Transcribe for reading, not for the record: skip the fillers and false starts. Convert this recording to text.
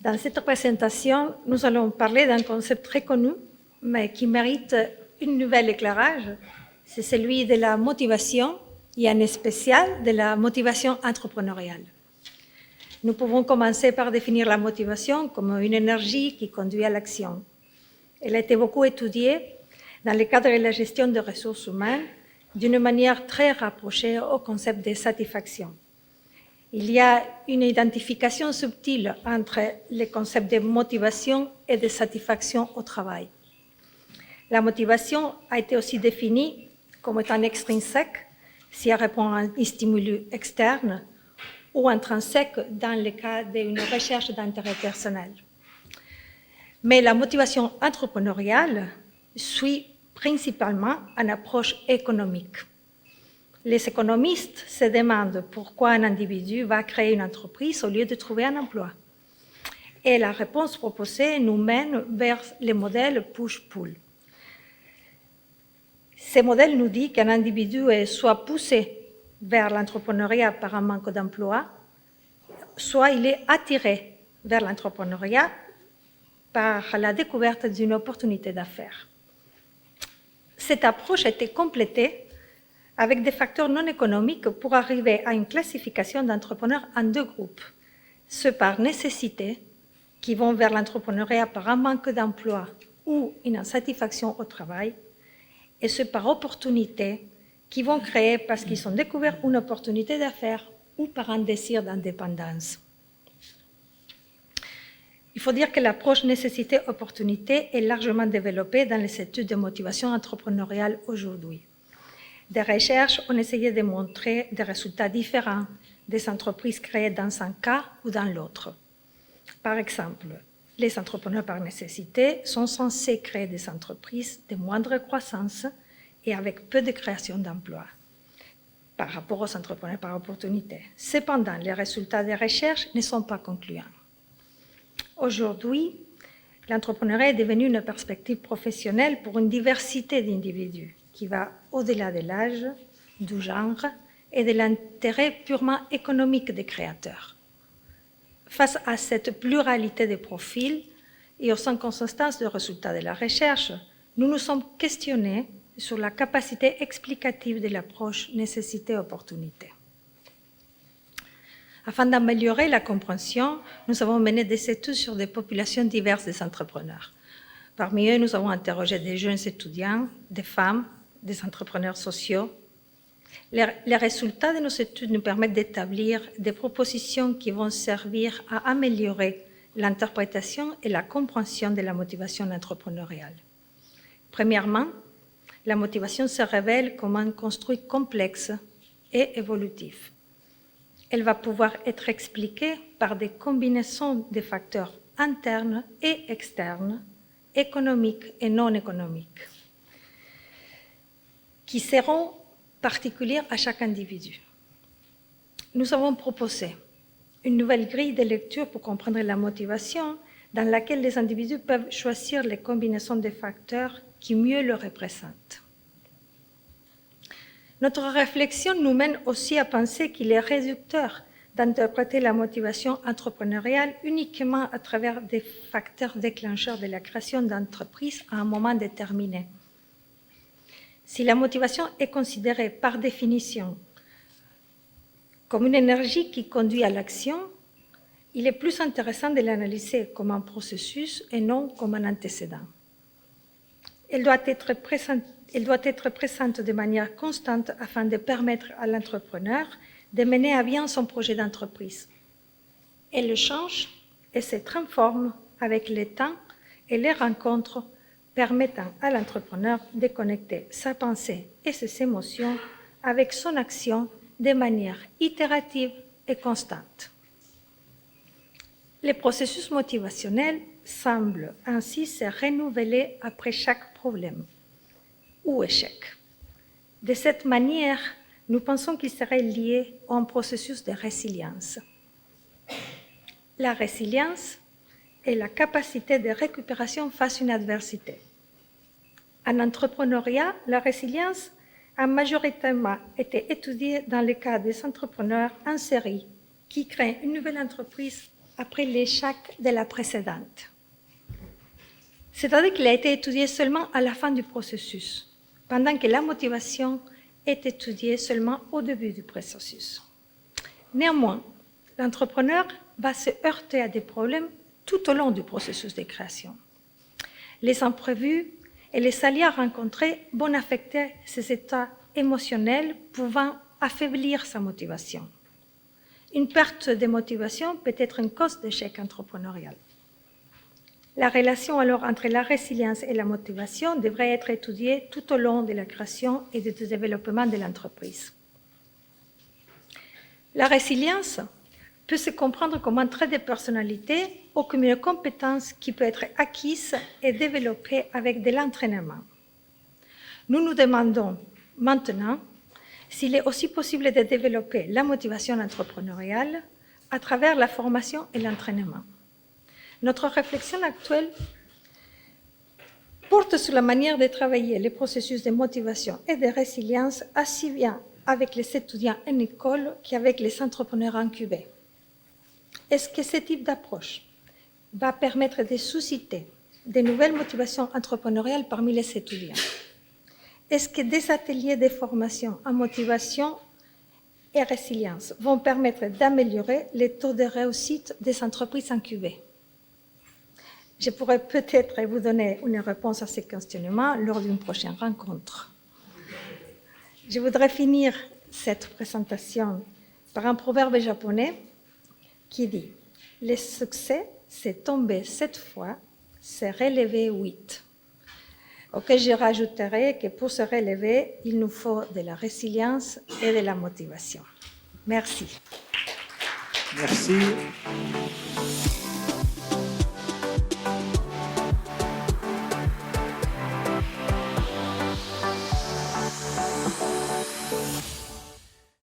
Dans cette présentation, nous allons parler d'un concept très connu, mais qui mérite un nouvel éclairage. C'est celui de la motivation, et en spécial de la motivation entrepreneuriale. Nous pouvons commencer par définir la motivation comme une énergie qui conduit à l'action. Elle a été beaucoup étudiée dans le cadre de la gestion des ressources humaines d'une manière très rapprochée au concept de satisfaction. Il y a une identification subtile entre les concepts de motivation et de satisfaction au travail. La motivation a été aussi définie comme étant extrinsèque si elle répond à un stimulus externe ou intrinsèque dans le cas d'une recherche d'intérêt personnel. Mais la motivation entrepreneuriale suit principalement une approche économique. Les économistes se demandent pourquoi un individu va créer une entreprise au lieu de trouver un emploi. Et la réponse proposée nous mène vers le modèle push-pull. Ce modèle nous dit qu'un individu est soit poussé vers l'entrepreneuriat par un manque d'emploi, soit il est attiré vers l'entrepreneuriat par la découverte d'une opportunité d'affaires. Cette approche a été complétée avec des facteurs non économiques pour arriver à une classification d'entrepreneurs en deux groupes. Ceux par nécessité, qui vont vers l'entrepreneuriat par un manque d'emploi ou une insatisfaction au travail, et ceux par opportunité, qui vont créer parce qu'ils ont découvert une opportunité d'affaires ou par un désir d'indépendance. Il faut dire que l'approche nécessité-opportunité est largement développée dans les études de motivation entrepreneuriale aujourd'hui. Des recherches ont essayé de montrer des résultats différents des entreprises créées dans un cas ou dans l'autre. Par exemple, les entrepreneurs par nécessité sont censés créer des entreprises de moindre croissance et avec peu de création d'emplois par rapport aux entrepreneurs par opportunité. Cependant, les résultats des recherches ne sont pas concluants. Aujourd'hui, l'entrepreneuriat est devenu une perspective professionnelle pour une diversité d'individus qui va au-delà de l'âge, du genre et de l'intérêt purement économique des créateurs. Face à cette pluralité de profils et aux inconsistances des résultats de la recherche, nous nous sommes questionnés sur la capacité explicative de l'approche nécessité-opportunité. Afin d'améliorer la compréhension, nous avons mené des études sur des populations diverses des entrepreneurs. Parmi eux, nous avons interrogé des jeunes étudiants, des femmes, des entrepreneurs sociaux. Les résultats de nos études nous permettent d'établir des propositions qui vont servir à améliorer l'interprétation et la compréhension de la motivation entrepreneuriale. Premièrement, la motivation se révèle comme un construit complexe et évolutif. Elle va pouvoir être expliquée par des combinaisons de facteurs internes et externes, économiques et non économiques, qui seront particulières à chaque individu. Nous avons proposé une nouvelle grille de lecture pour comprendre la motivation, dans laquelle les individus peuvent choisir les combinaisons de facteurs qui mieux le représentent. Notre réflexion nous mène aussi à penser qu'il est réducteur d'interpréter la motivation entrepreneuriale uniquement à travers des facteurs déclencheurs de la création d'entreprises à un moment déterminé. Si la motivation est considérée par définition comme une énergie qui conduit à l'action, il est plus intéressant de l'analyser comme un processus et non comme un antécédent. Elle doit être présente de manière constante afin de permettre à l'entrepreneur de mener à bien son projet d'entreprise. Elle change et se transforme avec le temps et les rencontres permettant à l'entrepreneur de connecter sa pensée et ses émotions avec son action de manière itérative et constante. Le processus motivationnel semble ainsi se renouveler après chaque problème ou échec. De cette manière, nous pensons qu'il serait lié à un processus de résilience. La résilience est la capacité de récupération face à une adversité. En entrepreneuriat, la résilience a majoritairement été étudiée dans le cas des entrepreneurs en série qui créent une nouvelle entreprise après l'échec de la précédente. C'est-à-dire qu'il a été étudié seulement à la fin du processus, pendant que la motivation est étudiée seulement au début du processus. Néanmoins, l'entrepreneur va se heurter à des problèmes tout au long du processus de création. Les imprévus et les aléas rencontrés vont affecter ses états émotionnels, pouvant affaiblir sa motivation. Une perte de motivation peut être une cause d'échec entrepreneurial. La relation alors entre la résilience et la motivation devrait être étudiée tout au long de la création et du développement de l'entreprise. La résilience peut se comprendre comme un trait de personnalité ou comme une compétence qui peut être acquise et développée avec de l'entraînement. Nous nous demandons maintenant s'il est aussi possible de développer la motivation entrepreneuriale à travers la formation et l'entraînement. Notre réflexion actuelle porte sur la manière de travailler les processus de motivation et de résilience aussi bien avec les étudiants en école qu'avec les entrepreneurs incubés. Est-ce que ce type d'approche va permettre de susciter de nouvelles motivations entrepreneuriales parmi les étudiants? Est-ce que des ateliers de formation en motivation et résilience vont permettre d'améliorer les taux de réussite des entreprises incubées? Je pourrais peut-être vous donner une réponse à ces questionnements lors d'une prochaine rencontre. Je voudrais finir cette présentation par un proverbe japonais qui dit « Le succès, c'est tomber 7 fois, c'est relever 8 ». Auquel je rajouterai que pour se relever, il nous faut de la résilience et de la motivation. Merci. Merci.